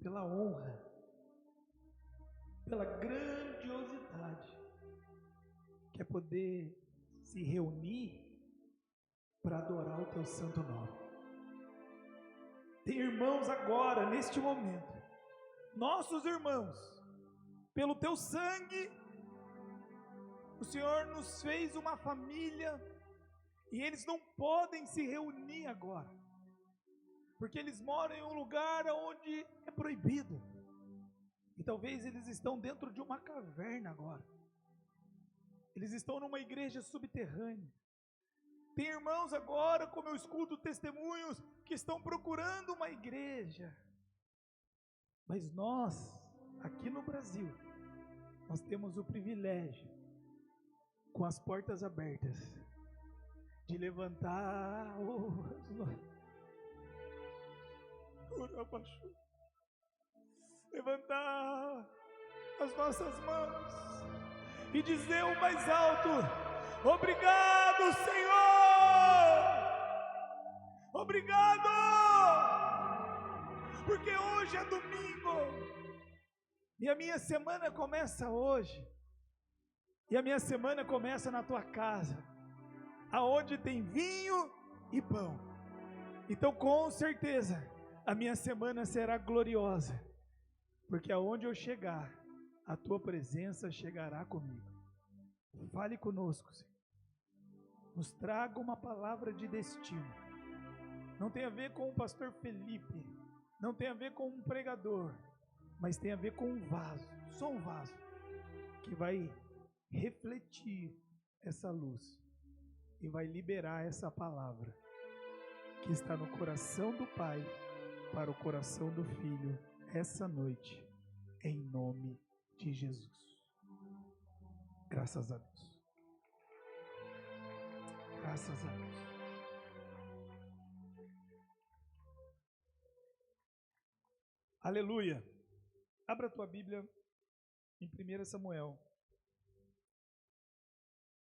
pela honra, pela grandiosidade, que é poder se reunir para adorar o teu santo nome. Tem irmãos agora, neste momento, nossos irmãos, pelo teu sangue, o Senhor nos fez uma família, e eles não podem se reunir agora, porque eles moram em um lugar onde é proibido, e talvez eles estão dentro de uma caverna agora, eles estão numa igreja subterrânea. Tem irmãos agora, como eu escuto testemunhos, que estão procurando uma igreja, mas nós, aqui no Brasil, nós temos o privilégio, com as portas abertas, de levantar levantar as nossas mãos e dizer o mais alto: obrigado, Senhor! Obrigado! Porque hoje é domingo e a minha semana começa hoje. E a minha semana começa na tua casa, aonde tem vinho e pão. Então, com certeza, a minha semana será gloriosa, porque aonde eu chegar, a tua presença chegará comigo. Fale conosco, Senhor. Nos traga uma palavra de destino. Não tem a ver com o pastor Felipe, não tem a ver com um pregador, mas tem a ver com um vaso, só um vaso, que vai refletir essa luz e vai liberar essa palavra que está no coração do Pai para o coração do Filho essa noite, em nome de Jesus. Graças a Deus. Graças a Deus. Aleluia. Abra a tua Bíblia em 1 Samuel.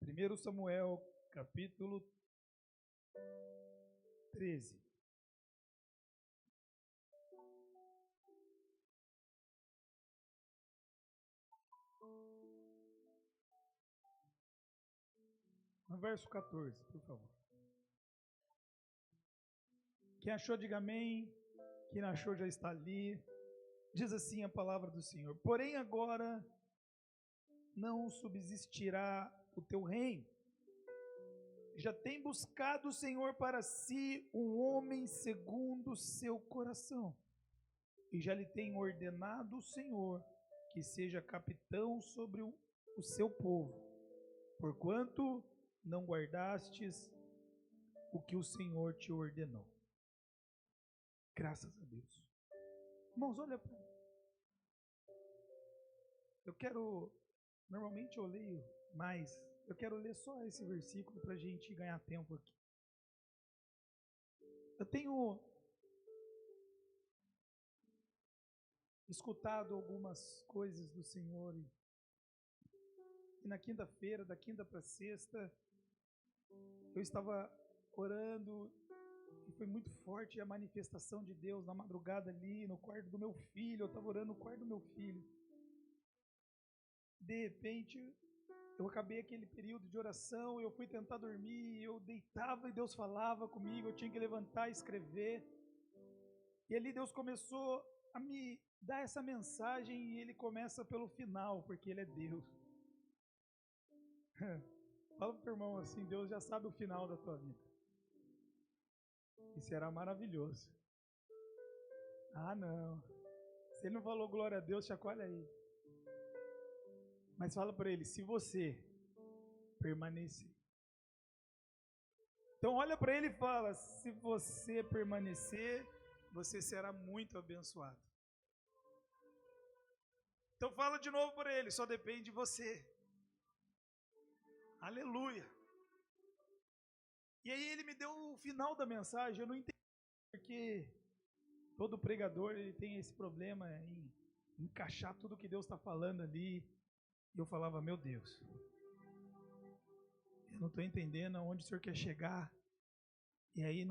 1 Samuel, capítulo 13. No verso 14, por favor. Quem achou, diga amém. Quem não achou, já está ali. Diz assim a palavra do Senhor: porém agora não subsistirá o teu reino. Já tem buscado o Senhor para si um homem segundo o seu coração, e já lhe tem ordenado o Senhor que seja capitão sobre o seu povo, porquanto não guardastes o que o Senhor te ordenou. Graças a Deus. Irmãos, olha para mim. Normalmente eu leio mais, eu quero ler só esse versículo para a gente ganhar tempo aqui. Eu tenho escutado algumas coisas do Senhor, e na quinta-feira, da quinta para sexta, eu estava orando, e foi muito forte a manifestação de Deus na madrugada ali, no quarto do meu filho. Eu estava orando no quarto do meu filho. De repente, eu acabei aquele período de oração, eu fui tentar dormir, eu deitava e Deus falava comigo, eu tinha que levantar e escrever. E ali Deus começou a me dar essa mensagem, e Ele começa pelo final, porque Ele é Deus. Fala para o teu irmão assim: Deus já sabe o final da tua vida. E será maravilhoso. Ah, não. Se Ele não falou glória a Deus, chacoalha aí. Mas fala para ele: se você permanecer. Então olha para ele e fala: se você permanecer, você será muito abençoado. Então fala de novo para ele: só depende de você. Aleluia. E aí ele me deu o final da mensagem. Eu não entendi, porque todo pregador ele tem esse problema em encaixar tudo que Deus está falando ali. E eu falava: meu Deus, eu não estou entendendo aonde o Senhor quer chegar. E aí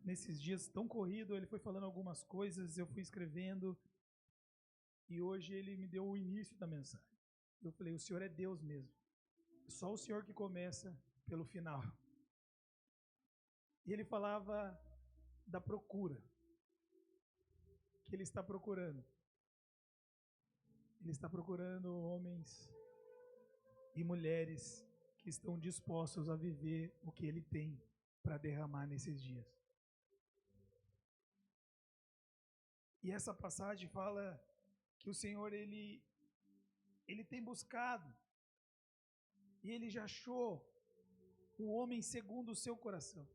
nesses dias tão corridos, ele foi falando algumas coisas, eu fui escrevendo, E hoje ele me deu o início da mensagem. Eu falei, o Senhor é Deus mesmo. Só o Senhor que começa pelo final. E ele falava da procura. Que ele está procurando. Ele está procurando homens e mulheres que estão dispostos a viver o que ele tem para derramar nesses dias. E essa passagem fala que o Senhor, ele tem buscado, e ele já achou o homem segundo o seu coração.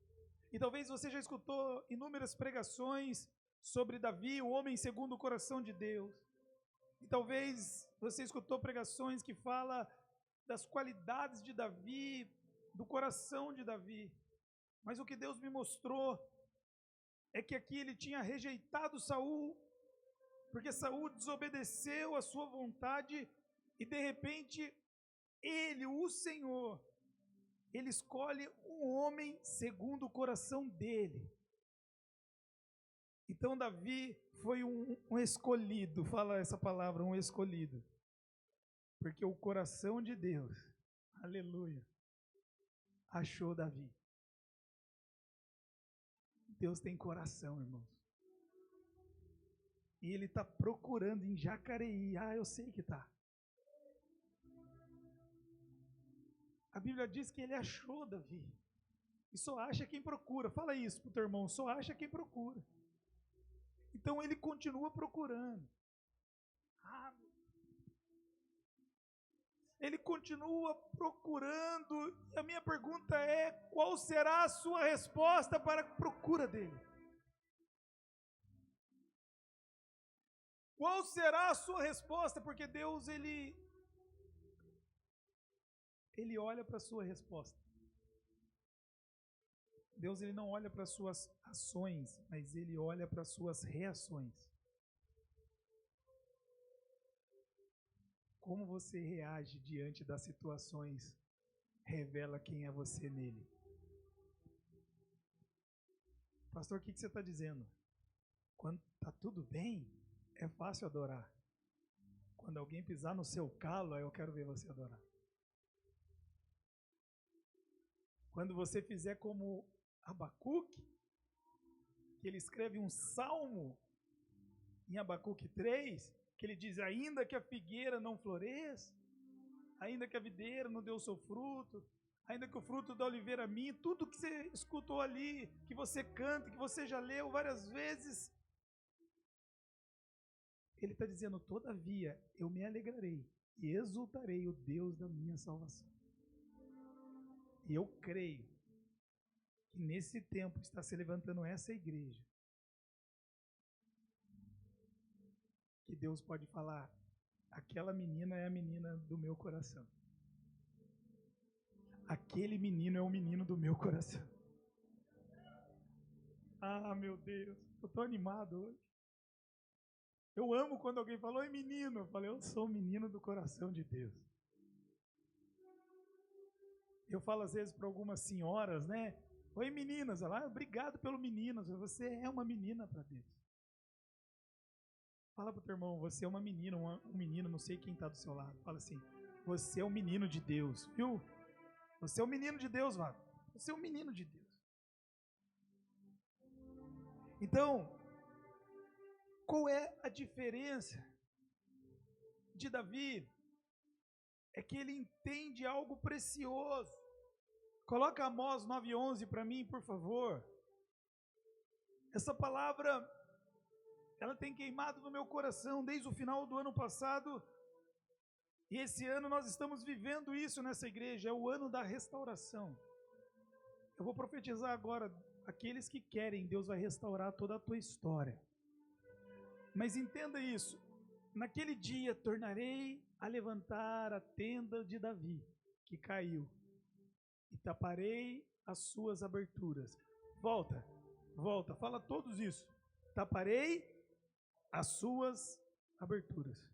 E talvez você já escutou inúmeras pregações sobre Davi, o homem segundo o coração de Deus. E talvez você escutou pregações que falam das qualidades de Davi, do coração de Davi. Mas o que Deus me mostrou é que aqui ele tinha rejeitado Saul, porque Saul desobedeceu a sua vontade e de repente ele, o Senhor, ele escolhe um homem segundo o coração dele. Então Davi foi um escolhido, fala essa palavra, um escolhido. Porque o coração de Deus, aleluia, achou Davi. Deus tem coração, irmãos. E ele está procurando em Jacareí. Ah, eu sei que está. A Bíblia diz que ele achou Davi. E só acha quem procura. Fala isso para o teu irmão, só acha quem procura. Então ele continua procurando. Ele continua procurando. E a minha pergunta é: qual será a sua resposta para a procura dele? Qual será a sua resposta? Porque Deus, ele olha para a sua resposta. Deus, ele não olha para as suas ações, mas ele olha para as suas reações. Como você reage diante das situações revela quem é você nele. Pastor, o que você está dizendo? Quando está tudo bem, é fácil adorar. Quando alguém pisar no seu calo, aí eu quero ver você adorar. Quando você fizer como Abacuque, que ele escreve um salmo em Abacuque 3, que ele diz: ainda que a figueira não floresça, ainda que a videira não dê o seu fruto, ainda que o fruto da oliveira minha, tudo que você escutou ali, que você canta, que você já leu várias vezes, ele está dizendo: todavia eu me alegrarei e exultarei o Deus da minha salvação. E eu creio que nesse tempo está se levantando essa igreja, que Deus pode falar: aquela menina é a menina do meu coração. Aquele menino é o menino do meu coração. Ah, meu Deus, eu estou animado hoje. Eu amo quando alguém fala: oi menino. Eu falei: eu sou o menino do coração de Deus. Eu falo às vezes para algumas senhoras, né? Oi meninas. Ela: obrigado pelo menino. Você é uma menina para Deus. Fala para o teu irmão: você é uma menina, um menino, não sei quem está do seu lado. Fala assim: você é um menino de Deus, viu? Você é um menino de Deus, Vago. Você é um menino de Deus. Então, qual é a diferença de Davi? É que ele entende algo precioso. Coloca Amós 9:11 para mim, por favor. Essa palavra, ela tem queimado no meu coração desde o final do ano passado. E esse ano nós estamos vivendo isso nessa igreja, é o ano da restauração. Eu vou profetizar agora: aqueles que querem, Deus vai restaurar toda a tua história. Mas entenda isso: naquele dia tornarei a levantar a tenda de Davi, que caiu, e taparei as suas aberturas. Volta, fala todos isso. Taparei as suas aberturas.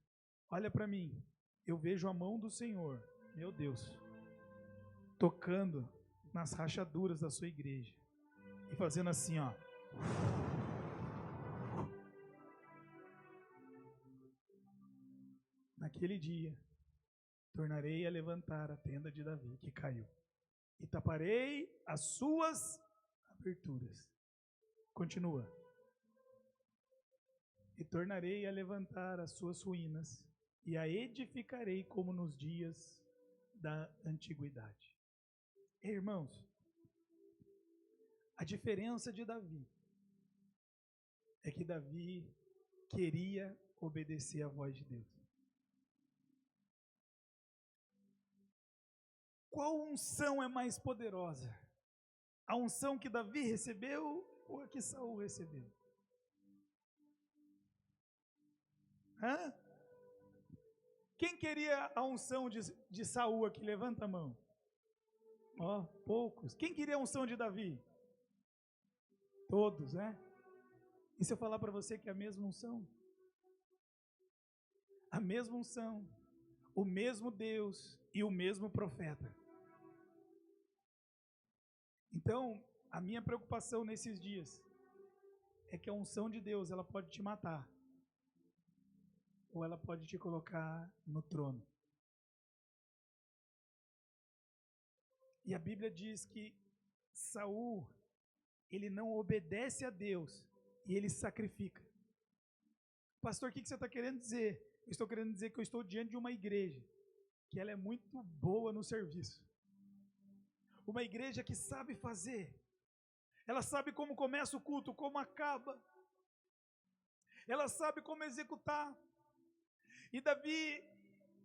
Olha para mim, eu vejo a mão do Senhor, meu Deus, tocando nas rachaduras da sua igreja e fazendo assim, ó. naquele dia, tornarei a levantar a tenda de Davi, que caiu, e taparei as suas aberturas. Continua. E tornarei a levantar as suas ruínas, e a edificarei como nos dias da antiguidade. Irmãos, a diferença de Davi é que Davi queria obedecer à voz de Deus. Qual unção é mais poderosa? A unção que Davi recebeu ou a que Saul recebeu? Hã? Quem queria a unção de Saul aqui? Levanta a mão. Ó, poucos. Quem queria a unção de Davi? Todos, né? E se eu falar para você que é a mesma unção? A mesma unção, o mesmo Deus e o mesmo profeta. Então, a minha preocupação nesses dias é que a unção de Deus, ela pode te matar, ou ela pode te colocar no trono. E a Bíblia diz que Saul, ele não obedece a Deus e ele sacrifica. Pastor, o que você está querendo dizer? Eu estou querendo dizer que eu estou diante de uma igreja que ela é muito boa no serviço. Uma igreja que sabe fazer. Ela sabe como começa o culto, como acaba. Ela sabe como executar. E Davi,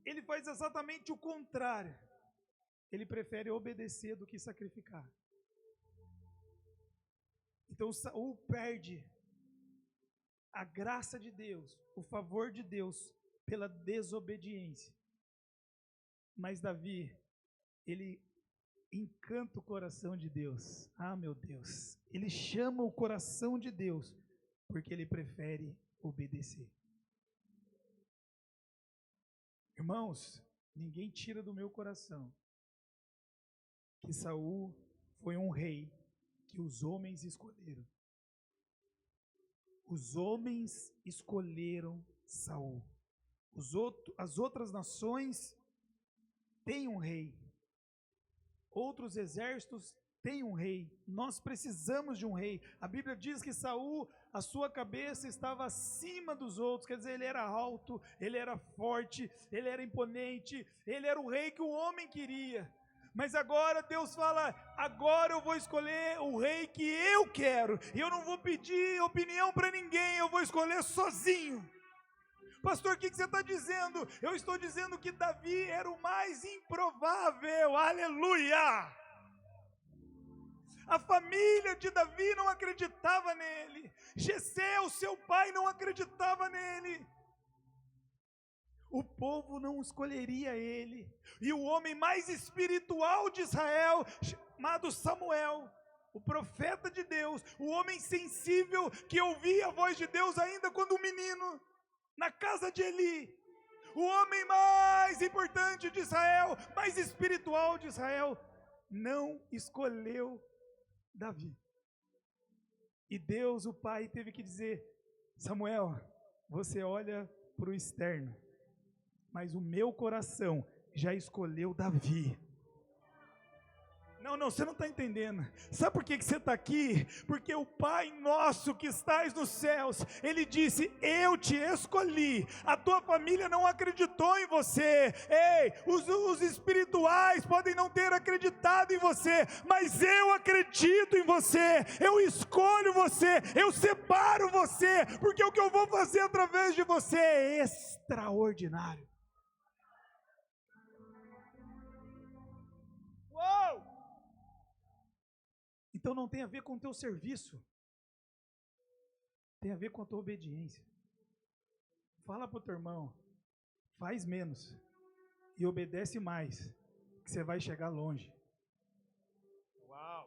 ele faz exatamente o contrário. Ele prefere obedecer do que sacrificar. Então Saul perde a graça de Deus, o favor de Deus, pela desobediência. Mas Davi, ele encanta o coração de Deus. Ah, meu Deus. Ele chama o coração de Deus, porque ele prefere obedecer. Irmãos, ninguém tira do meu coração que Saul foi um rei que os homens escolheram. Os homens escolheram Saul. As outras nações têm um rei. Outros exércitos têm um rei. Nós precisamos de um rei. A Bíblia diz que Saul, a sua cabeça estava acima dos outros. Quer dizer, ele era alto, ele era forte, ele era imponente, ele era o rei que o homem queria. Mas agora Deus fala, agora eu vou escolher o rei que eu quero. E eu não vou pedir opinião para ninguém, eu vou escolher sozinho. Pastor, o que você está dizendo? Eu estou dizendo que Davi era o mais improvável, aleluia! A família de Davi não acreditava nele. Jessé, o seu pai, não acreditava nele. O povo não escolheria ele. E o homem mais espiritual de Israel, chamado Samuel, o profeta de Deus, o homem sensível que ouvia a voz de Deus ainda quando menino, na casa de Eli, o homem mais importante de Israel, mais espiritual de Israel, não escolheu Davi. E Deus, o Pai, teve que dizer, Samuel, você olha para o externo, mas o meu coração já escolheu Davi. Não, você não está entendendo. Sabe por que você está aqui? Porque o Pai nosso que estás nos céus, Ele disse, eu te escolhi. A tua família não acreditou em você. Ei, os espirituais podem não ter acreditado em você, mas eu acredito em você. Eu escolho você, eu separo você, porque o que eu vou fazer através de você é extraordinário. Uou! Então não tem a ver com o teu serviço, tem a ver com a tua obediência. Fala para o teu irmão, faz menos e obedece mais, que você vai chegar longe. Uau!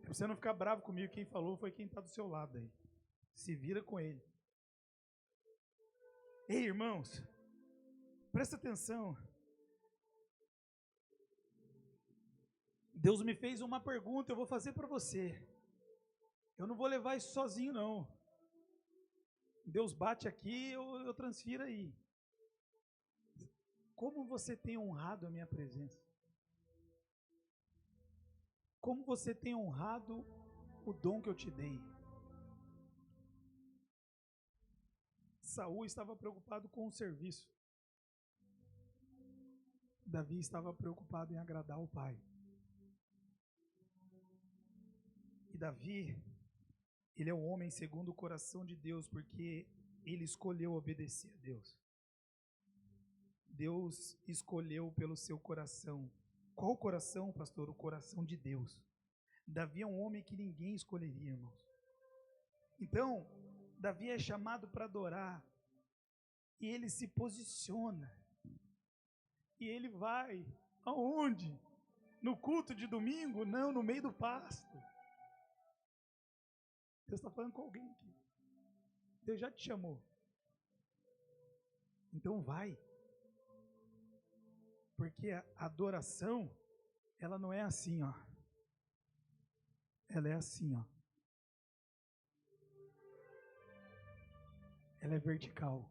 Pra você não ficar bravo comigo, quem falou foi quem está do seu lado aí. Se vira com ele. Ei, irmãos, presta atenção. Deus me fez uma pergunta, eu vou fazer para você. Eu não vou levar isso sozinho, não. Deus bate aqui, eu transfiro aí. como você tem honrado a minha presença? Como você tem honrado o dom que eu te dei? Saul estava preocupado com o serviço. Davi estava preocupado em agradar o pai. E Davi, ele é um homem segundo o coração de Deus, porque ele escolheu obedecer a Deus. Deus escolheu pelo seu coração. Qual coração, pastor? O coração de Deus. Davi é um homem que ninguém escolheria, irmãos. Então, Davi é chamado para adorar. E ele se posiciona. E ele vai aonde? No culto de domingo? Não, no meio do pasto. Deus está falando com alguém aqui. Deus já te chamou. Então vai. Porque a adoração, ela não é assim, ó. Ela é assim, ó. Ela é vertical.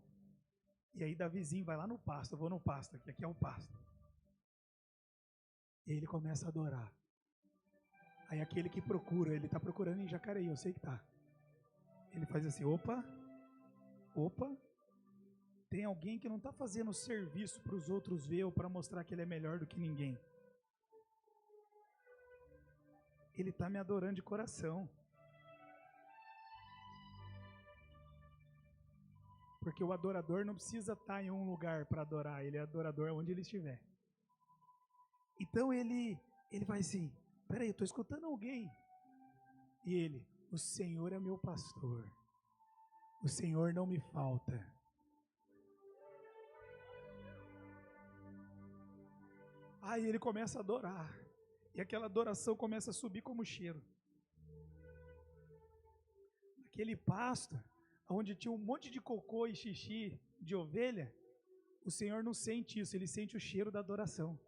E aí Davizinho vai lá no pasto, eu vou no pasto aqui é o pasto. E aí ele começa a adorar. Aí aquele que procura, ele está procurando em Jacareí, eu sei que tá. Ele faz assim, opa, tem alguém que não está fazendo serviço para os outros ver ou para mostrar que ele é melhor do que ninguém. Ele está me adorando de coração. Porque o adorador não precisa estar em um lugar para adorar, ele é adorador onde ele estiver. Então ele vai assim, peraí, eu estou escutando alguém. E ele, o Senhor é meu pastor, o Senhor não me falta. Aí ele começa a adorar, e aquela adoração começa a subir como cheiro. Aquele pasto, onde tinha um monte de cocô e xixi de ovelha, o Senhor não sente isso, ele sente o cheiro da adoração.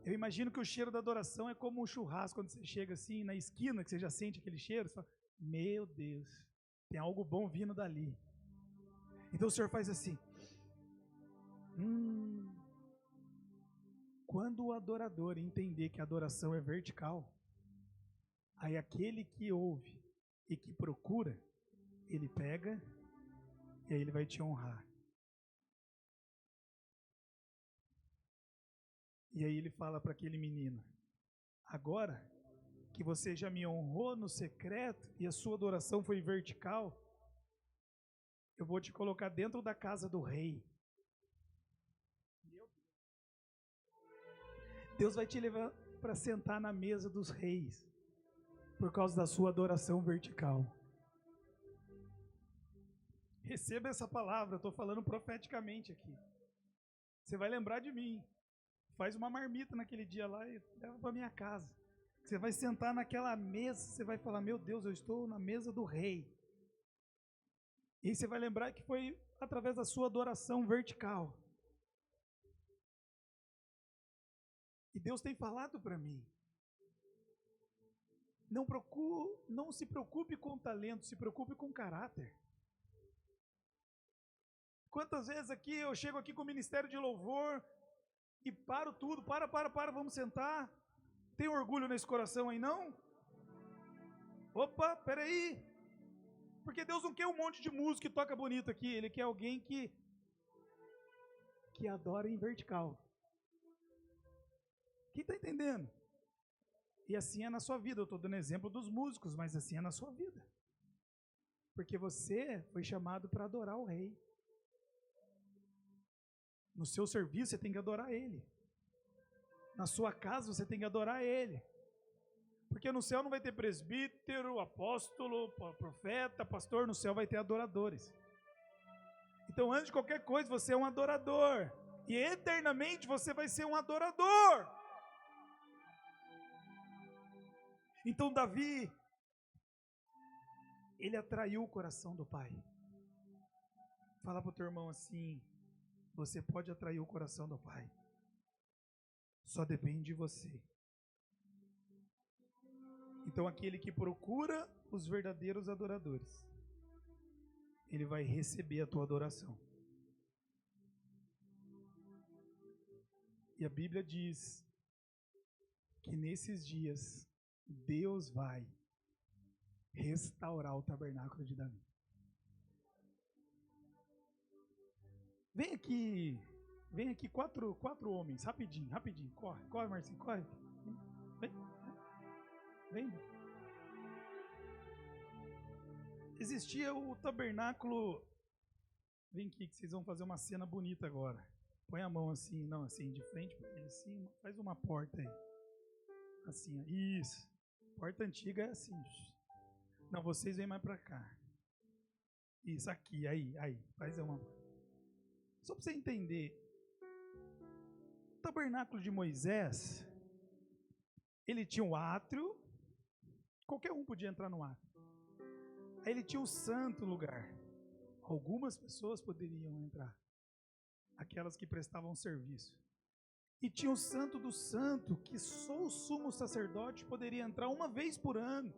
Eu imagino que o cheiro da adoração é como um churrasco, quando você chega assim na esquina, que você já sente aquele cheiro, você fala, meu Deus, tem algo bom vindo dali. Então o Senhor faz assim, quando o adorador entender que a adoração é vertical, aí aquele que ouve e que procura, ele pega e aí ele vai te honrar. E aí ele fala para aquele menino, agora que você já me honrou no secreto e a sua adoração foi vertical, eu vou te colocar dentro da casa do rei. Deus vai te levar para sentar na mesa dos reis, por causa da sua adoração vertical. Receba essa palavra, eu estou falando profeticamente aqui. Você vai lembrar de mim. Faz uma marmita naquele dia lá e leva para minha casa. Você vai sentar naquela mesa, você vai falar, meu Deus, eu estou na mesa do rei. E você vai lembrar que foi através da sua adoração vertical. E Deus tem falado para mim. Não se preocupe com talento, se preocupe com caráter. Quantas vezes aqui eu chego aqui com o ministério de louvor e paro tudo, vamos sentar. Tem orgulho nesse coração aí não? Opa, peraí. Porque Deus não quer um monte de músico que toca bonito aqui, Ele quer alguém que adora em vertical. Quem está entendendo? E assim é na sua vida, eu estou dando exemplo dos músicos, mas assim é na sua vida. Porque você foi chamado para adorar o rei. No seu serviço você tem que adorar Ele. Na sua casa você tem que adorar Ele. Porque no céu não vai ter presbítero, apóstolo, profeta, pastor, no céu vai ter adoradores. Então antes de qualquer coisa você é um adorador. E eternamente você vai ser um adorador. Então Davi, ele atraiu o coração do pai. Fala para o teu irmão assim, você pode atrair o coração do pai. Só depende de você. Então aquele que procura os verdadeiros adoradores, ele vai receber a tua adoração. E a Bíblia diz que nesses dias Deus vai restaurar o tabernáculo de Davi. Vem aqui quatro homens, rapidinho, corre Marcinho, corre. Vem. Existia o tabernáculo, vem aqui que vocês vão fazer uma cena bonita agora. Põe a mão assim, não assim, de frente para ele, assim, faz uma porta aí. Assim, isso. Porta antiga é assim. Não, vocês vêm mais para cá. Isso, aqui, aí, faz uma. Só para você entender, o tabernáculo de Moisés, ele tinha um átrio, qualquer um podia entrar no átrio. Aí ele tinha um santo lugar. Algumas pessoas poderiam entrar, aquelas que prestavam serviço. E tinha o santo do santo, que só o sumo sacerdote poderia entrar uma vez por ano.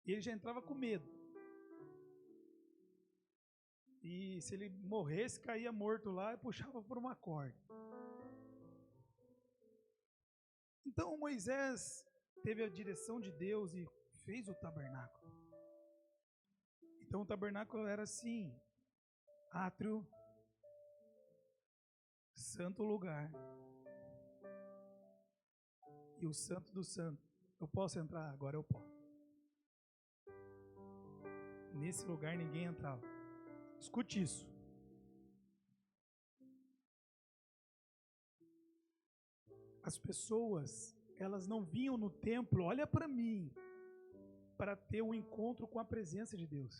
E ele já entrava com medo. E se ele morresse, caía morto lá e puxava por uma corda. Então Moisés teve a direção de Deus e fez o tabernáculo. Então o tabernáculo era assim: átrio, santo lugar e o santo do santo. Eu posso entrar? Agora eu posso. Nesse lugar ninguém entrava. Escute isso. As pessoas, elas não vinham no templo, olha para mim, para ter um encontro com a presença de Deus.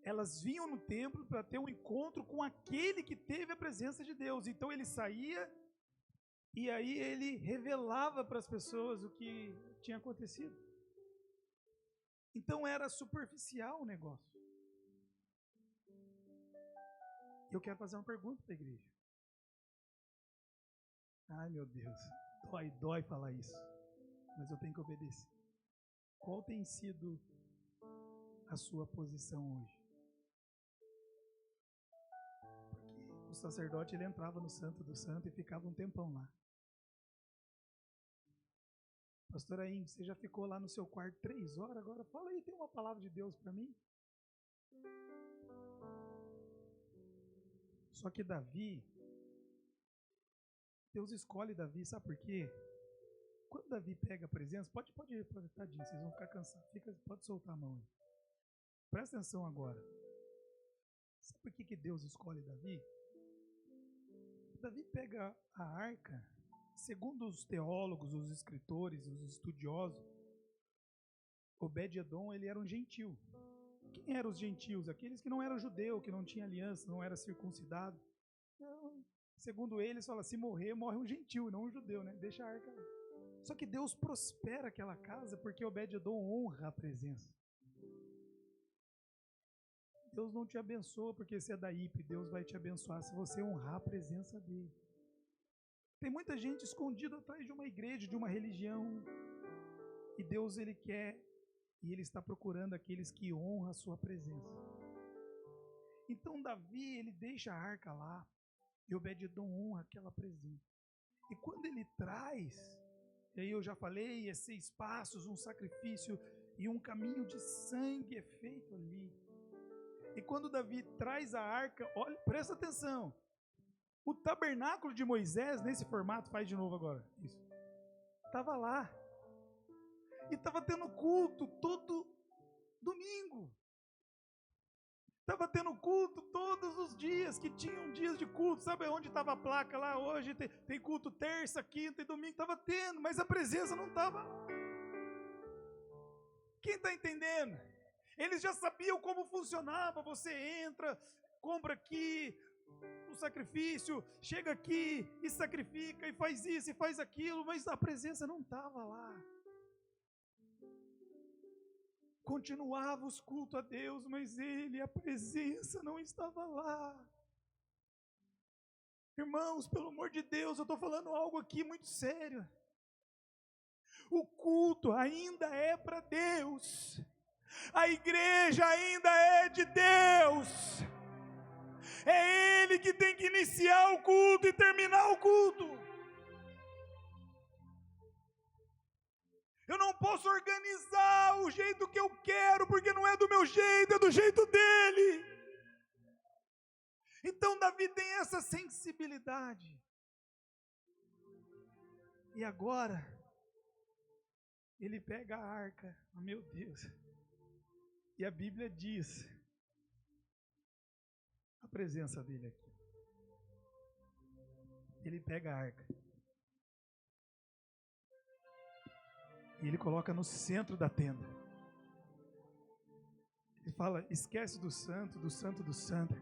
Elas vinham no templo para ter um encontro com aquele que teve a presença de Deus. Então ele saía e aí ele revelava para as pessoas o que tinha acontecido. Então era superficial o negócio. Eu quero fazer uma pergunta para a igreja. Ai meu Deus, dói falar isso, mas eu tenho que obedecer. Qual tem sido a sua posição hoje? Porque o sacerdote ele entrava no santo do santo e ficava um tempão lá. Pastor Aim, você já ficou lá no seu quarto 3 horas, agora fala aí, tem uma palavra de Deus para mim? Só que Davi, Deus escolhe Davi, sabe por quê? Quando Davi pega a presença, pode tadinho, vocês vão ficar cansados, pode soltar a mão aí. Presta atenção agora. Sabe por que Deus escolhe Davi? Davi pega a arca, segundo os teólogos, os escritores, os estudiosos, Obed-Edom, ele era um gentil. Quem eram os gentios? Aqueles que não eram judeu, que não tinham aliança, não era circuncidado. Não, segundo eles, fala, se morrer, morre um gentil, não um judeu, né? Deixa a arca lá. Só que Deus prospera aquela casa porque Obed-Edom honra a presença. Deus não te abençoa porque você é da IPE, Deus vai te abençoar se você honrar a presença dele. Tem muita gente escondida atrás de uma igreja, de uma religião, e Deus ele quer, e ele está procurando aqueles que honram a sua presença. Então Davi, ele deixa a arca lá, e Obed-Edom honra aquela presença. E quando ele traz, e aí eu já falei, 6 passos, um sacrifício e um caminho de sangue é feito ali. E quando Davi traz a arca, olha, presta atenção, o tabernáculo de Moisés, nesse formato, faz de novo agora, isso, estava lá, e estava tendo culto todo domingo, estava tendo culto todos os dias, que tinham dias de culto, sabe onde estava a placa lá, hoje tem culto terça, quinta e domingo, estava tendo, mas a presença não estava lá. Quem está entendendo? Eles já sabiam como funcionava, você entra, compra aqui o sacrifício, chega aqui e sacrifica, e faz isso e faz aquilo, mas a presença não estava lá. Continuava os cultos a Deus, mas a presença não estava lá. Irmãos, pelo amor de Deus, eu estou falando algo aqui muito sério. O culto ainda é para Deus. A igreja ainda é de Deus. É Ele que tem que iniciar o culto e terminar o culto. Eu não posso organizar o jeito que eu quero, porque não é do meu jeito, é do jeito dele. Então Davi tem essa sensibilidade. E agora, ele pega a arca, meu Deus, e a Bíblia diz, a presença dele aqui. Ele pega a arca. E ele coloca no centro da tenda. Ele fala, esquece do santo, do santo, do santo.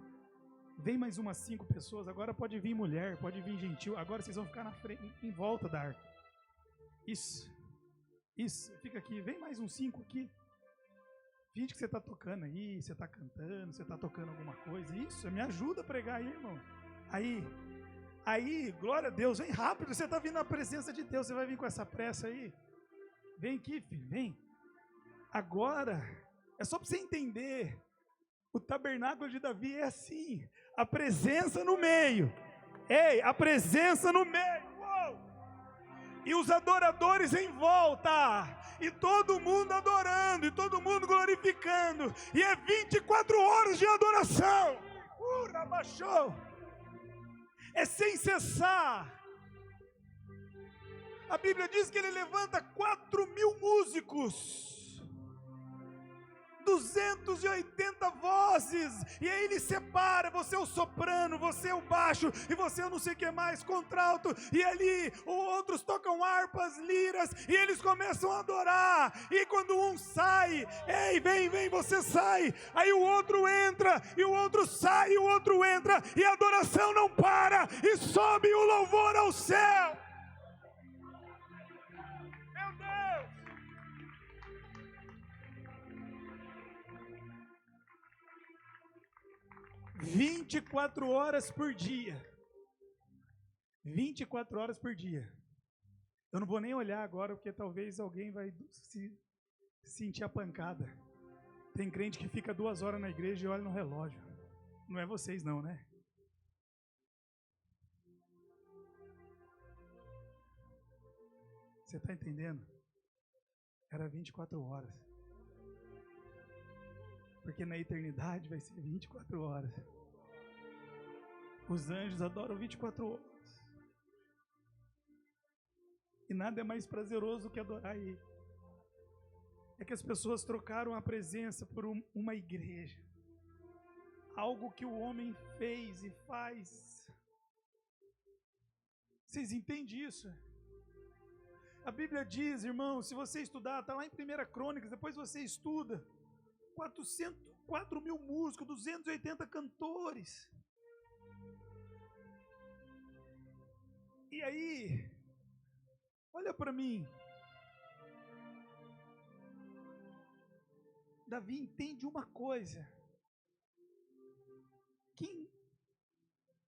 Vem mais umas 5 pessoas, agora pode vir mulher, pode vir gentil, agora vocês vão ficar na frente, em volta da arca. Isso, fica aqui, vem mais uns 5 aqui. Finge que você está tocando aí, você está cantando, você está tocando alguma coisa. Isso, me ajuda a pregar aí, irmão. Aí, glória a Deus, vem rápido, você está vindo na presença de Deus, você vai vir com essa pressa aí. Vem aqui, filho, vem. Agora, é só para você entender, o tabernáculo de Davi é assim, a presença no meio. Ei, a presença no meio. Uou! E os adoradores em volta. E todo mundo adorando, e todo mundo glorificando. E é 24 horas de adoração. Rabachou. É sem cessar. A Bíblia diz que ele levanta 4.000 músicos. 280 vozes, e aí ele separa, você é o soprano, você é o baixo, e você é o não sei o que mais, contralto, e ali outros tocam harpas, liras, e eles começam a adorar, e quando um sai, ei, vem, você sai, aí o outro entra, e o outro sai, e o outro entra, e a adoração não para, e sobe o louvor ao céu. Meu Deus! 24 horas por dia. 24 horas por dia. Eu não vou nem olhar agora, porque talvez alguém vai se sentir a pancada. Tem crente que fica 2 horas na igreja e olha no relógio. Não é vocês não, né? Você está entendendo? Era 24 horas. Porque na eternidade vai ser 24 horas. Os anjos adoram 24 horas. E nada é mais prazeroso do que adorar Ele. É que as pessoas trocaram a presença por uma igreja. Algo que o homem fez e faz. Vocês entendem isso? A Bíblia diz, irmão, se você estudar, está lá em 1 Crônicas, depois você estuda. 4.000 músicos, 280 cantores. E aí, olha para mim. Davi entende uma coisa.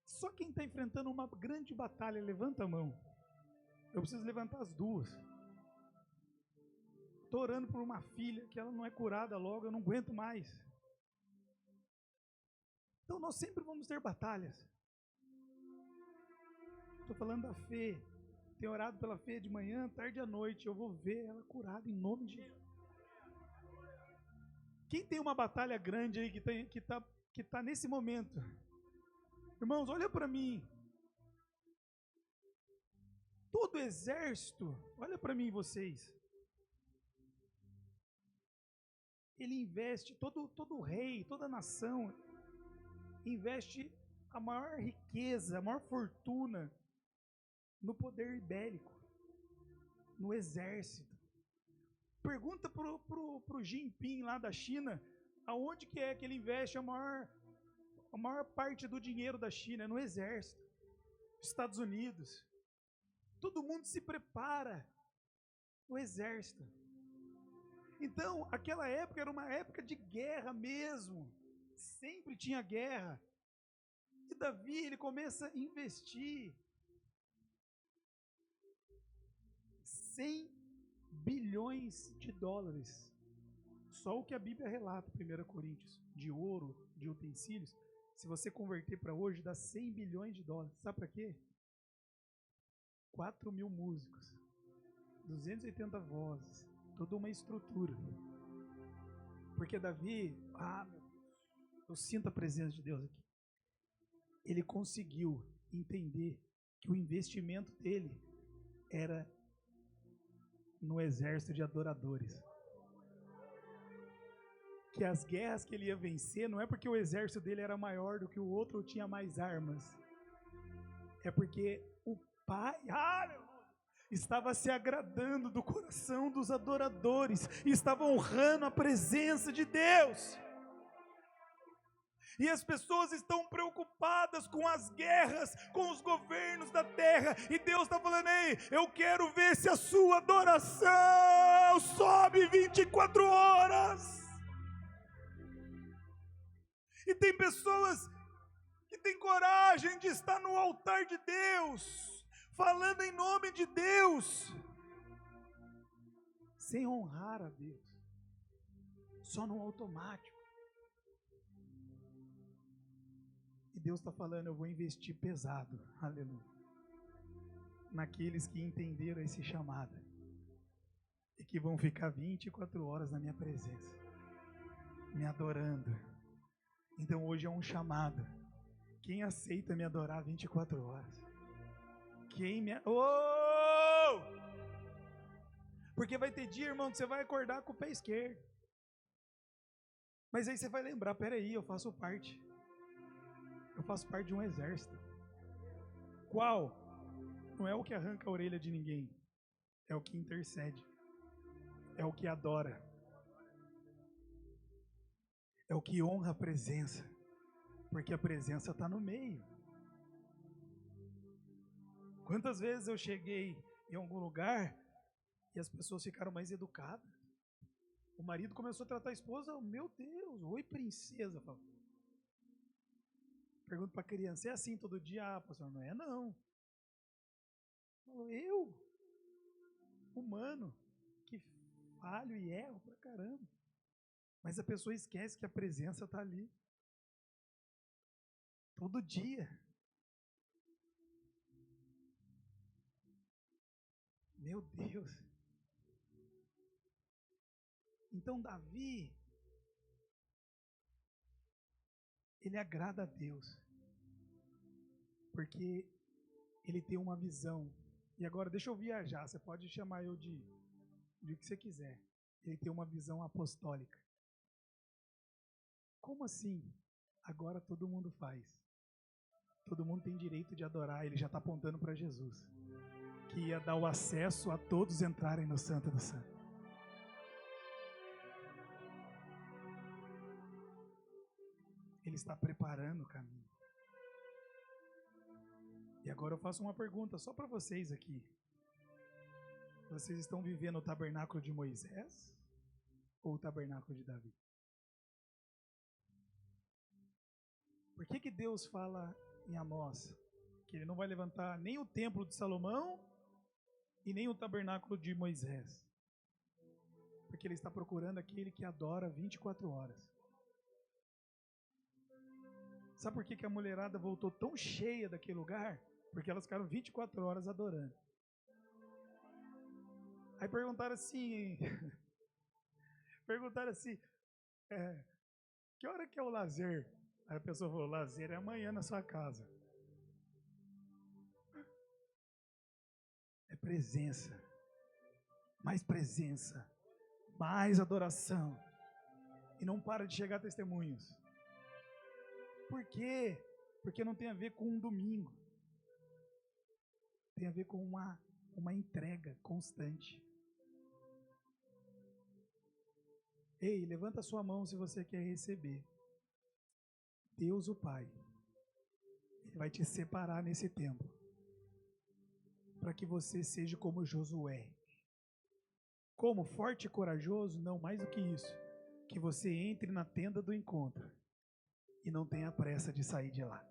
Só quem está enfrentando uma grande batalha, levanta a mão. Eu preciso levantar as 2. Estou orando por uma filha que ela não é curada logo, eu não aguento mais. Então nós sempre vamos ter batalhas. Estou falando da Fê. Tenho orado pela Fê de manhã, tarde e à noite. Eu vou ver ela curada em nome de Jesus. Quem tem uma batalha grande aí que tá nesse momento? Irmãos, olha para mim. Todo exército, olha para mim vocês. Ele investe, todo rei, toda nação, investe a maior riqueza, a maior fortuna no poder bélico, no exército. Pergunta pro Jinping lá da China, aonde que é que ele investe a maior parte do dinheiro da China? É no exército. Estados Unidos. Todo mundo se prepara no exército. Então, aquela época era uma época de guerra mesmo. Sempre tinha guerra. E Davi, ele começa a investir 100 bilhões de dólares. Só o que a Bíblia relata, 1 Coríntios, de ouro, de utensílios, Se você converter para hoje, dá 100 bilhões de dólares. Sabe para quê? 4.000 músicos, 280 vozes, toda uma estrutura. Porque Davi, eu sinto a presença de Deus aqui. Ele conseguiu entender que o investimento dele era no exército de adoradores. Que as guerras que ele ia vencer não é porque o exército dele era maior do que o outro ou tinha mais armas. É porque o Pai, estava se agradando do coração dos adoradores e estava honrando a presença de Deus. E as pessoas estão preocupadas com as guerras, com os governos da terra, e Deus está falando: ei, eu quero ver se a sua adoração sobe 24 horas. E tem pessoas que têm coragem de estar no altar de Deus, falando em nome de Deus, sem honrar a Deus, só no automático. E Deus está falando: eu vou investir pesado, aleluia, naqueles que entenderam esse chamado e que vão ficar 24 horas na minha presença, me adorando. Então hoje é um chamado. Quem aceita me adorar 24 horas? Porque vai ter dia, irmão, que você vai acordar com o pé esquerdo. Mas aí você vai lembrar: peraí, eu faço parte de um exército. Qual? Não é o que arranca a orelha de ninguém, é o que intercede, é o que adora, é o que honra a presença, porque a presença está no meio. Quantas vezes eu cheguei em algum lugar e as pessoas ficaram mais educadas? O marido começou a tratar a esposa: meu Deus, oi princesa. Pergunto para a criança: é assim todo dia? Pastor, não é não. Eu, humano, que falho e erro pra caramba. Mas a pessoa esquece que a presença está ali. Todo dia. Meu Deus. Então Davi, ele agrada a Deus, porque ele tem uma visão. E agora deixa eu viajar, você pode chamar eu de o que você quiser. Ele tem uma visão apostólica. Como assim? Agora todo mundo faz. Todo mundo tem direito de adorar. Ele já está apontando para Jesus, que ia dar o acesso a todos entrarem no Santo do Santo. Ele está preparando o caminho. E agora eu faço uma pergunta só para vocês aqui. Vocês estão vivendo o tabernáculo de Moisés ou o tabernáculo de Davi? Por que Deus fala em Amós que ele não vai levantar nem o templo de Salomão e nem o tabernáculo de Moisés? Porque ele está procurando aquele que adora 24 horas. Sabe por que a mulherada voltou tão cheia daquele lugar? Porque elas ficaram 24 horas adorando. Aí perguntaram assim, que hora que é o lazer? Aí a pessoa falou: lazer é amanhã na sua casa. É presença, mais adoração. E não para de chegar testemunhos. Por quê? Porque não tem a ver com um domingo. Tem a ver com uma entrega constante. Ei, levanta a sua mão se você quer receber. Deus o Pai, Ele vai te separar nesse tempo, para que você seja como Josué. Como? Forte e corajoso? Não, mais do que isso. Que você entre na tenda do encontro e não tenha pressa de sair de lá.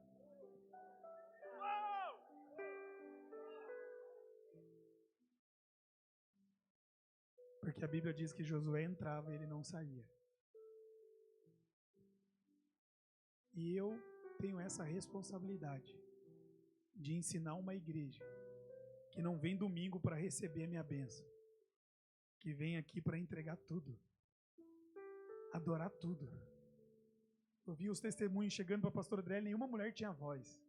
Porque a Bíblia diz que Josué entrava e ele não saía. E eu tenho essa responsabilidade de ensinar uma igreja que não vem domingo para receber a minha bênção, que vem aqui para entregar tudo, adorar tudo. Eu vi os testemunhos chegando para a pastora Adriele, nenhuma mulher tinha voz,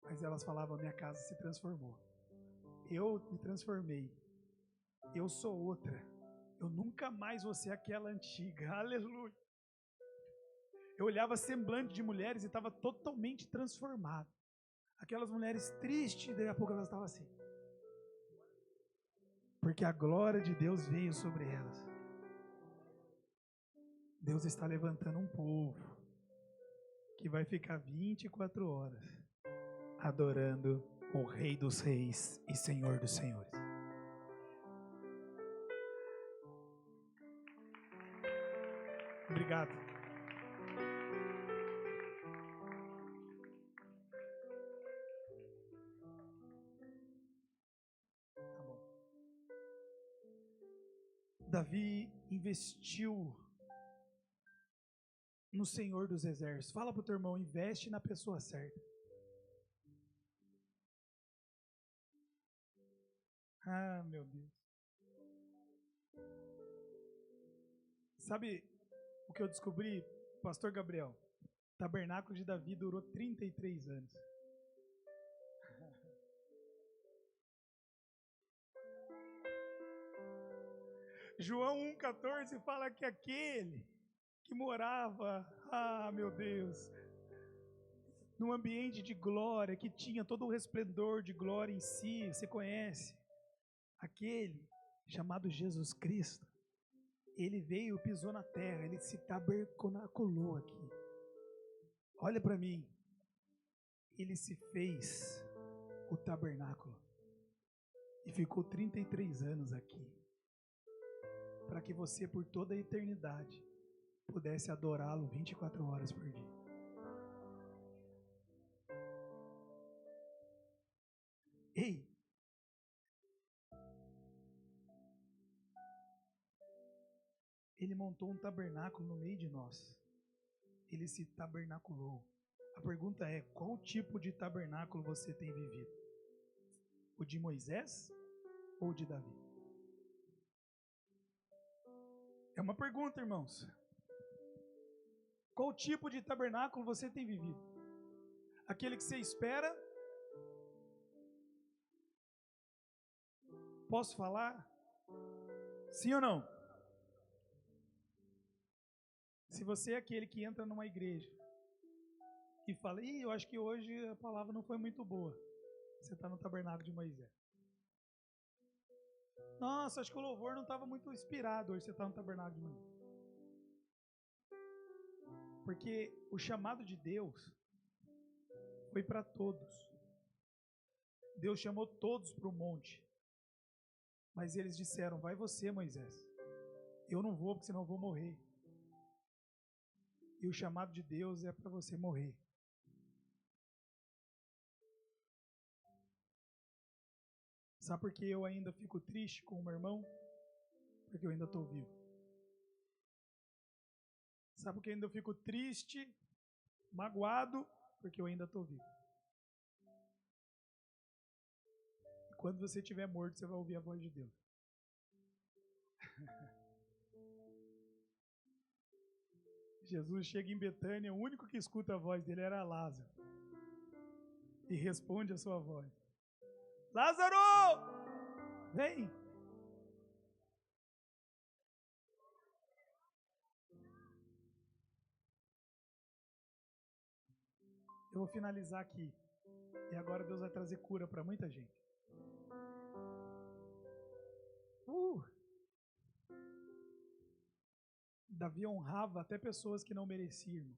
mas elas falavam: minha casa se transformou, eu me transformei, eu sou outra, eu nunca mais vou ser aquela antiga, aleluia. Eu olhava semblante de mulheres e estava totalmente transformado. Aquelas mulheres tristes, daí a pouco elas estavam assim, porque a glória de Deus veio sobre elas. Deus está levantando um povo que vai ficar 24 horas adorando o Rei dos Reis e Senhor dos Senhores. Obrigado. Tá bom. Davi investiu no Senhor dos Exércitos. Fala para o teu irmão: investe na pessoa certa. Ah, meu Deus. Sabe o que eu descobri, pastor Gabriel? O tabernáculo de Davi durou 33 anos. João 1,14 fala que aquele que morava, meu Deus, num ambiente de glória, que tinha todo o resplendor de glória em si, você conhece, aquele chamado Jesus Cristo, ele veio, pisou na terra, ele se tabernaculou aqui. Olha para mim, ele se fez o tabernáculo e ficou 33 anos aqui, para que você por toda a eternidade pudesse adorá-lo 24 horas por dia. Ei! Ele montou um tabernáculo no meio de nós. Ele se tabernaculou. A pergunta é: qual tipo de tabernáculo você tem vivido? O de Moisés ou o de Davi? É uma pergunta, irmãos. Qual tipo de tabernáculo você tem vivido? Aquele que você espera? Posso falar? Sim ou não? Se você é aquele que entra numa igreja e fala: eu acho que hoje a palavra não foi muito boa, você está no tabernáculo de Moisés. Nossa, acho que o louvor não estava muito inspirado, hoje você está no tabernáculo de Moisés. Porque o chamado de Deus foi para todos. Deus chamou todos para o monte. Mas eles disseram: vai você, Moisés. Eu não vou, porque senão eu vou morrer. E o chamado de Deus é para você morrer. Sabe por que eu ainda fico triste com o meu irmão? Porque eu ainda estou vivo. Sabe por que eu ainda fico triste, magoado? Porque eu ainda estou vivo. E quando você estiver morto, você vai ouvir a voz de Deus. Jesus chega em Betânia, o único que escuta a voz dele era Lázaro. E responde a sua voz: Lázaro, vem! Eu vou finalizar aqui. E agora Deus vai trazer cura para muita gente. Davi honrava até pessoas que não mereciam.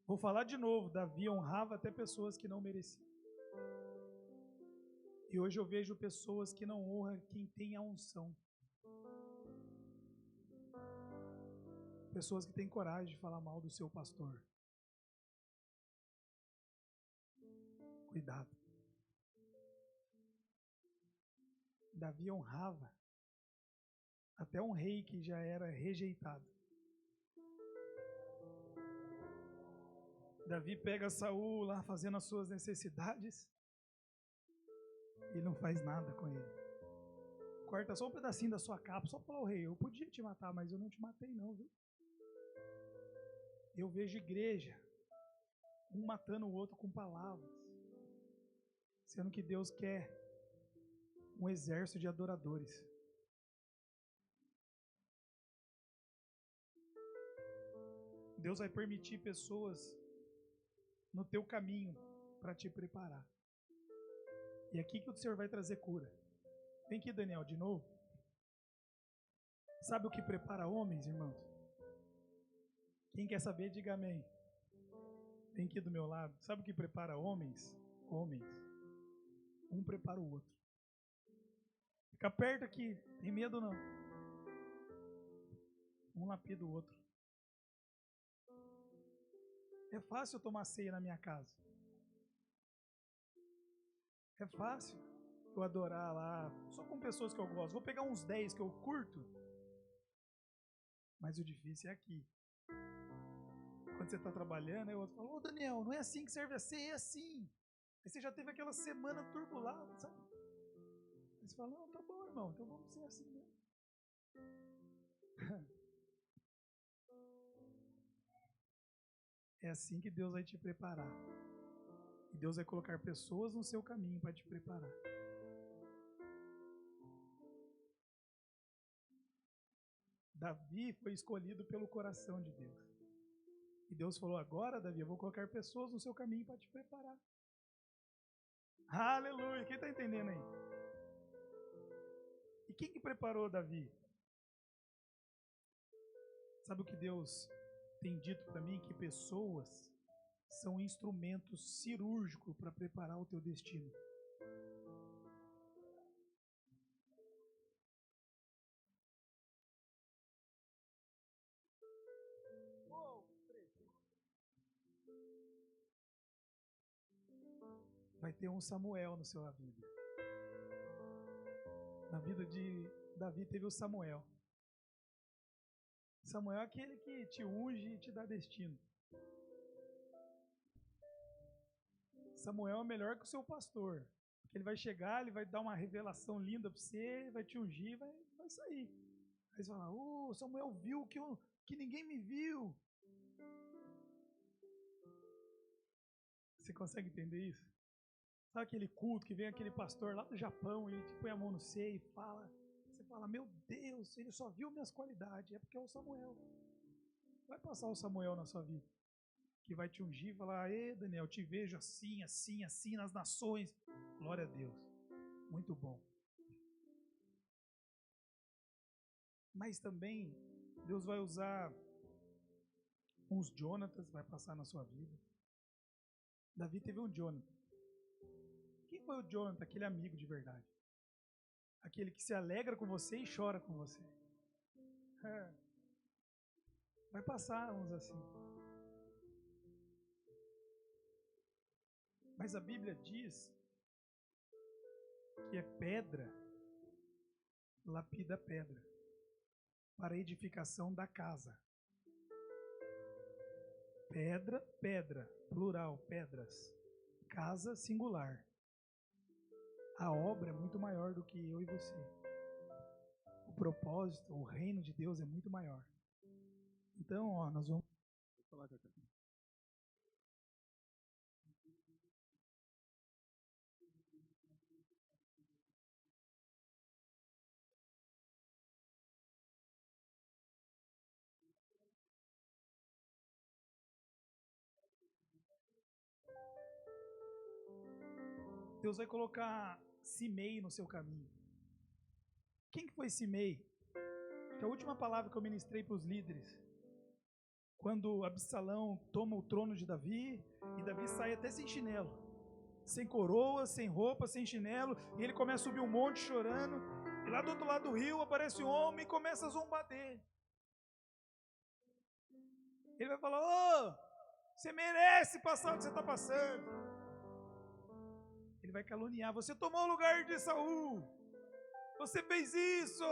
Vou falar de novo. Davi honrava até pessoas que não mereciam. E hoje eu vejo pessoas que não honram quem tem a unção. Pessoas que têm coragem de falar mal do seu pastor. Cuidado. Davi honrava até um rei que já era rejeitado. Davi pega Saul lá fazendo as suas necessidades e não faz nada com ele. Corta só um pedacinho da sua capa, só para o rei. Eu podia te matar, mas eu não te matei não, viu? Eu vejo igreja, um matando o outro com palavras, sendo que Deus quer um exército de adoradores. Deus vai permitir pessoas no teu caminho para te preparar. E aqui que o Senhor vai trazer cura. Vem aqui, Daniel, de novo. Sabe o que prepara homens, irmãos? Quem quer saber, diga amém. Vem aqui do meu lado. Sabe o que prepara homens? Homens. Um prepara o outro. Fica perto aqui. Tem medo não. Um lapida o outro. É fácil tomar ceia na minha casa. É fácil eu adorar lá, só com pessoas que eu gosto. Vou pegar uns 10 que eu curto. Mas o difícil é aqui. Quando você está trabalhando, aí o outro fala, ô Daniel, não é assim que serve a ceia, é assim. Aí você já teve aquela semana turbulada, sabe? Aí você fala, não, tá bom, irmão, então vamos ser assim mesmo. É assim que Deus vai te preparar. E Deus vai colocar pessoas no seu caminho para te preparar. Davi foi escolhido pelo coração de Deus. E Deus falou, agora, Davi, eu vou colocar pessoas no seu caminho para te preparar. Aleluia! Quem está entendendo aí? E quem que preparou Davi? Sabe o que Deus tem dito para mim? Que pessoas são instrumentos cirúrgicos para preparar o teu destino. Vai ter um Samuel na sua vida. Na vida de Davi teve o Samuel. Samuel é aquele que te unge e te dá destino. Samuel é melhor que o seu pastor. Porque ele vai chegar, ele vai dar uma revelação linda para você, vai te ungir, vai sair. Aí você fala, Samuel viu que ninguém me viu. Você consegue entender isso? Sabe aquele culto que vem aquele pastor lá do Japão e te põe a mão no seio e fala, você fala, meu Deus, ele só viu minhas qualidades, é porque é o Samuel. Vai passar o Samuel na sua vida, que vai te ungir e falar, Daniel, eu te vejo assim, assim, assim nas nações. Glória a Deus, muito bom. Mas também Deus vai usar uns Jonatas, vai passar na sua vida. Davi teve um Jonathan. Quem foi o Jonathan? Aquele amigo de verdade. Aquele que se alegra com você e chora com você. Vai passar uns assim. Mas a Bíblia diz que é pedra, lapida pedra, para a edificação da casa. Pedra, pedra, plural, pedras. Casa, singular. A obra é muito maior do que eu e você. O propósito, o reino de Deus é muito maior. Então, nós vamos... Deus vai colocar Simei no seu caminho. Quem que foi Simei? Que a última palavra que eu ministrei para os líderes, quando Absalão toma o trono de Davi, e Davi sai até sem chinelo, sem coroa, sem roupa, sem chinelo, e ele começa a subir um monte chorando, e lá do outro lado do rio aparece um homem e começa a zombar dele. Ele vai falar, você merece passar o que você está passando. Ele vai caluniar, você tomou o lugar de Saul, você fez isso,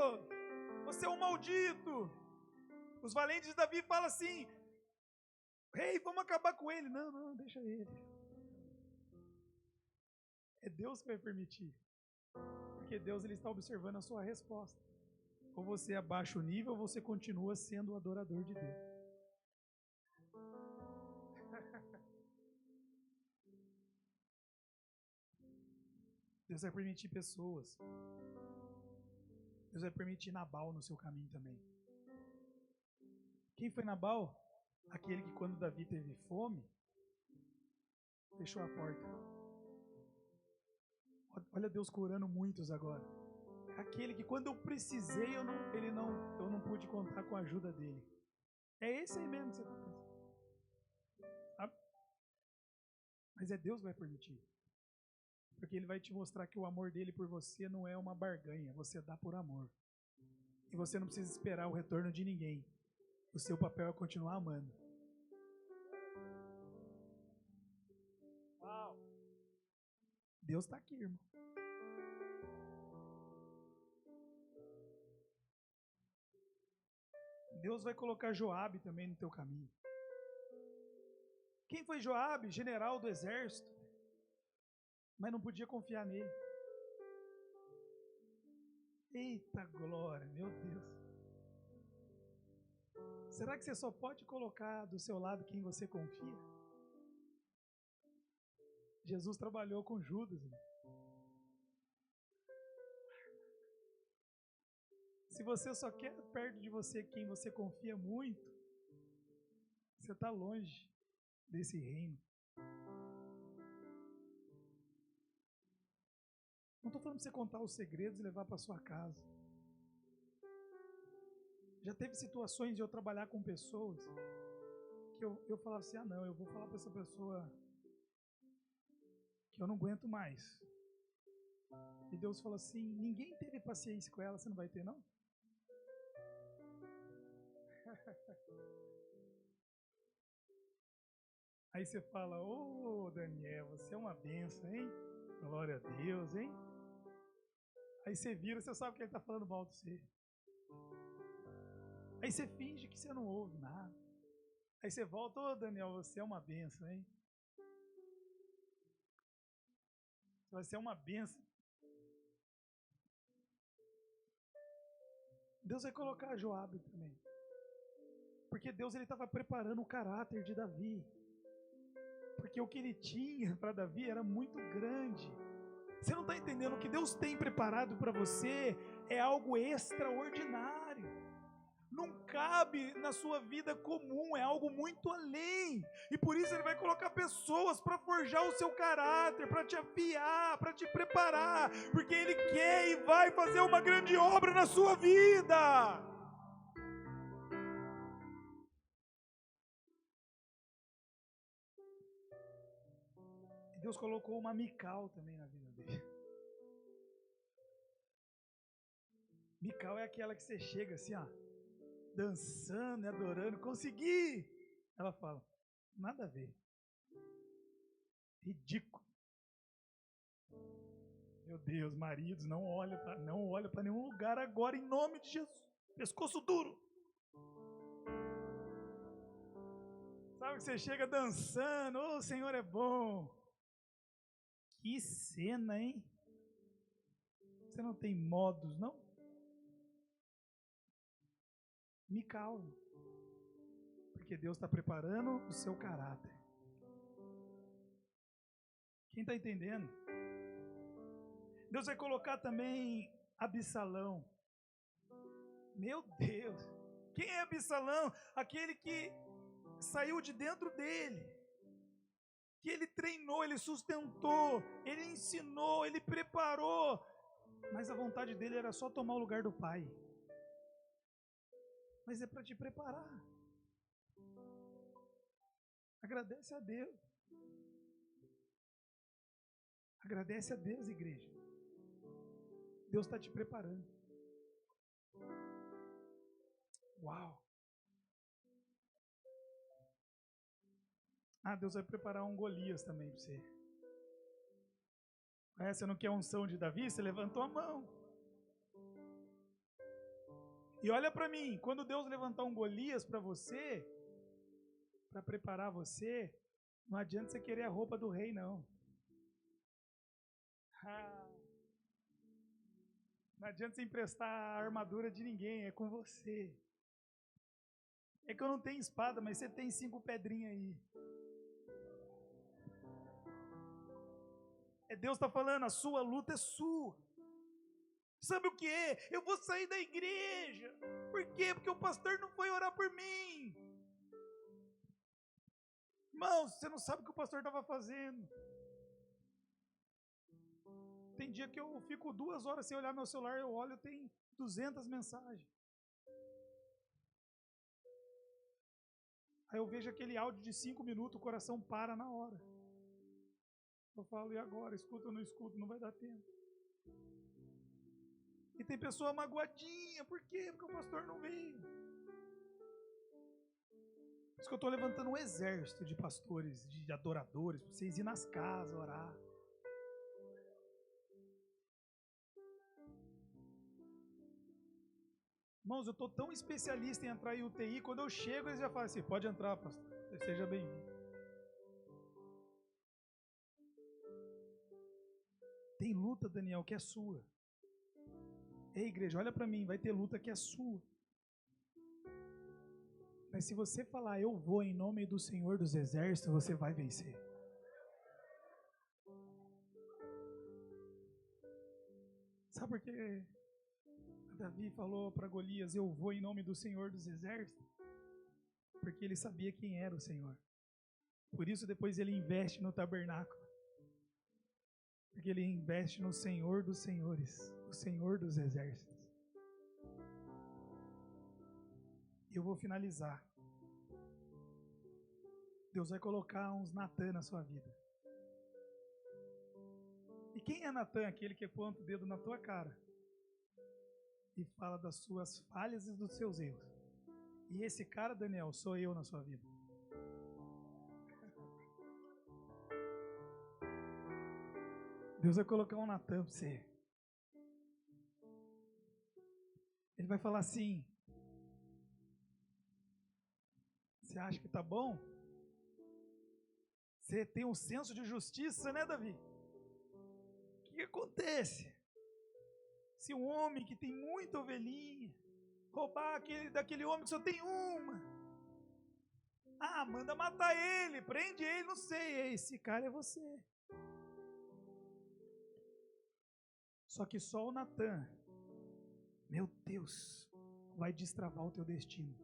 você é um maldito. Os valentes de Davi falam assim, rei, Ei, vamos acabar com ele. Não, não, deixa ele. É Deus que vai permitir. Porque Deus ele está observando a sua resposta. Ou você abaixa o nível, ou você continua sendo o adorador de Deus. Deus vai permitir pessoas. Deus vai permitir Nabal no seu caminho também. Quem foi Nabal? Aquele que quando Davi teve fome, fechou a porta. Olha Deus curando muitos agora. Aquele que quando eu precisei, eu não pude contar com a ajuda dele. É esse aí mesmo que você está pensando. Sabe? Mas é Deus que vai permitir. Porque ele vai te mostrar que o amor dele por você não é uma barganha, você dá por amor. E você não precisa esperar o retorno de ninguém. O seu papel é continuar amando. Uau! Deus está aqui, irmão. Deus vai colocar Joabe também no teu caminho. Quem foi Joabe? General do exército. Mas não podia confiar nele. Eita glória, meu Deus. Será que você só pode colocar do seu lado quem você confia? Jesus trabalhou com Judas. Irmão. Se você só quer perto de você quem você confia muito, você está longe desse reino. Não estou falando para você contar os segredos e levar para sua casa. Já teve situações de eu trabalhar com pessoas que eu falava assim, não, eu vou falar para essa pessoa que eu não aguento mais. E Deus falou assim, ninguém teve paciência com ela, você não vai ter não? Aí você fala, ô Daniel, você é uma benção, hein? Glória a Deus, hein? Aí você vira, você sabe que ele está falando mal de você. Aí você finge que você não ouve nada. Aí você volta, ô Daniel, você é uma benção, hein? Você é uma benção. Deus vai colocar Joabe também. Porque Deus estava preparando o caráter de Davi. Porque o que ele tinha para Davi era muito grande. Você não está entendendo? O que Deus tem preparado para você é algo extraordinário. Não cabe na sua vida comum, é algo muito além. E por isso ele vai colocar pessoas para forjar o seu caráter, para te afiar, para te preparar. Porque ele quer e vai fazer uma grande obra na sua vida. E Deus colocou uma Mical também na vida dele. Mical é aquela que você chega assim, ó, dançando, adorando, consegui! Ela fala, nada a ver. Ridículo. Meu Deus, maridos, não olha para nenhum lugar agora, em nome de Jesus. Pescoço duro. Sabe que você chega dançando, ô, o Senhor é bom. Que cena, hein? Você não tem modos, não? Mical. Porque Deus está preparando o seu caráter. Quem está entendendo? Deus vai colocar também Absalão. Meu Deus. Quem é Absalão? Aquele que saiu de dentro dele. Que ele treinou, ele sustentou, ele ensinou, ele preparou. Mas a vontade dele era só tomar o lugar do pai. Mas é para te preparar. Agradece a Deus. Agradece a Deus, igreja. Deus está te preparando. Uau! Deus vai preparar um Golias também para você. Você não quer a unção de Davi? Você levantou a mão. E olha para mim, quando Deus levantar um Golias para você para preparar você, não adianta você querer a roupa do rei, não. Não adianta você emprestar a armadura de ninguém, é com você. É que eu não tenho espada, mas você tem 5 pedrinhas aí. Deus está falando, a sua luta é sua. Sabe o que é? Eu vou sair da igreja. Por quê? Porque o pastor não foi orar por mim. Irmão, você não sabe o que o pastor estava fazendo. Tem dia que eu fico 2 horas sem olhar meu celular, eu olho, tem 200 mensagens. Aí eu vejo aquele áudio de 5 minutos, o coração para na hora. Eu falo, e agora? Escuta ou não escuta? Não vai dar tempo. E tem pessoa magoadinha, por quê? Porque o pastor não veio. Por isso que eu estou levantando um exército de pastores, de adoradores, para vocês irem nas casas orar. Irmãos, eu estou tão especialista em entrar em UTI, quando eu chego eles já falam assim, pode entrar, pastor, seja bem-vindo. Tem luta, Daniel, que é sua. Ei, igreja, olha para mim, vai ter luta que é sua. Mas se você falar, eu vou em nome do Senhor dos Exércitos, você vai vencer. Sabe por que Davi falou para Golias, eu vou em nome do Senhor dos Exércitos? Porque ele sabia quem era o Senhor. Por isso depois ele investe no tabernáculo. Porque ele investe no Senhor dos Senhores, o Senhor dos Exércitos. E eu vou finalizar. Deus vai colocar uns Natan na sua vida. E quem é Natan? Aquele que aponta o dedo na tua cara e fala das suas falhas e dos seus erros. E esse cara, Daniel, sou eu na sua vida. Deus vai colocar um Natan para você. Ele vai falar assim, você acha que tá bom? Você tem um senso de justiça, né, Davi? O que acontece? Se um homem que tem muita ovelhinha roubar daquele homem que só tem uma, manda matar ele, prende ele, não sei, esse cara é você. Só que só o Natan, meu Deus, vai destravar o teu destino.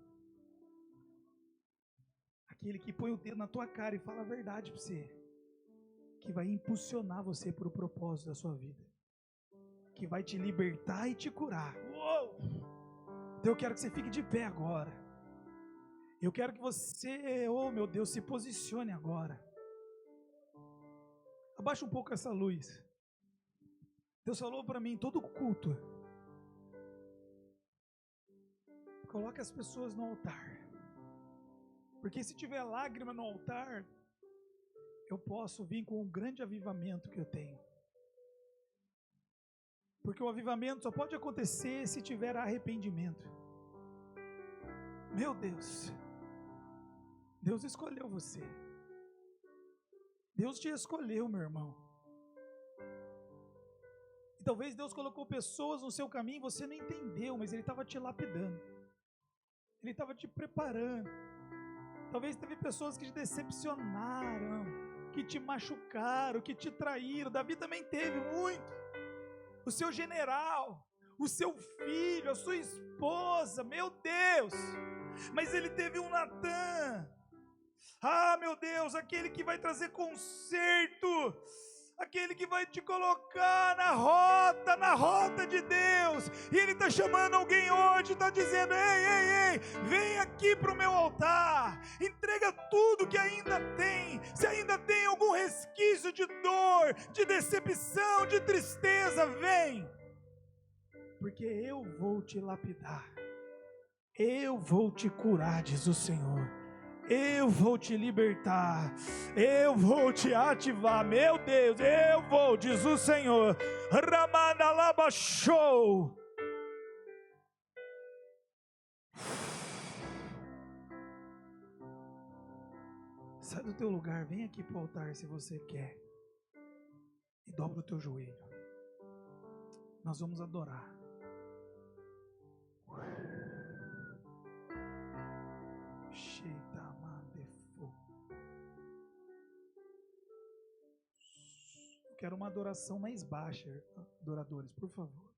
Aquele que põe o dedo na tua cara e fala a verdade para você, que vai impulsionar você para o propósito da sua vida, que vai te libertar e te curar. Uou! Então eu quero que você fique de pé agora. Eu quero que você, oh meu Deus, se posicione agora. Abaixa um pouco essa luz. Deus falou para mim, todo culto, coloque as pessoas no altar. Porque se tiver lágrima no altar, eu posso vir com um grande avivamento que eu tenho. Porque o avivamento só pode acontecer se tiver arrependimento. Meu Deus, Deus escolheu você. Deus te escolheu, meu irmão. E talvez Deus colocou pessoas no seu caminho e você não entendeu, mas Ele estava te lapidando. Ele estava te preparando. Talvez teve pessoas que te decepcionaram, que te machucaram, que te traíram. Davi também teve muito. O seu general, o seu filho, a sua esposa, meu Deus. Mas ele teve um Natan. Meu Deus, aquele que vai trazer conserto. Aquele que vai te colocar na rota de Deus. E Ele está chamando alguém hoje, está dizendo, ei, vem aqui para o meu altar, entrega tudo que ainda tem, se ainda tem algum resquício de dor, de decepção, de tristeza, vem, porque eu vou te lapidar, eu vou te curar, diz o Senhor. Eu vou te libertar, eu vou te ativar, meu Deus, eu vou, diz o Senhor. Ramanalabashou. Sai do teu lugar, vem aqui para o altar se você quer. E dobra o teu joelho. Nós vamos adorar. Eu quero uma adoração mais baixa, adoradores, por favor.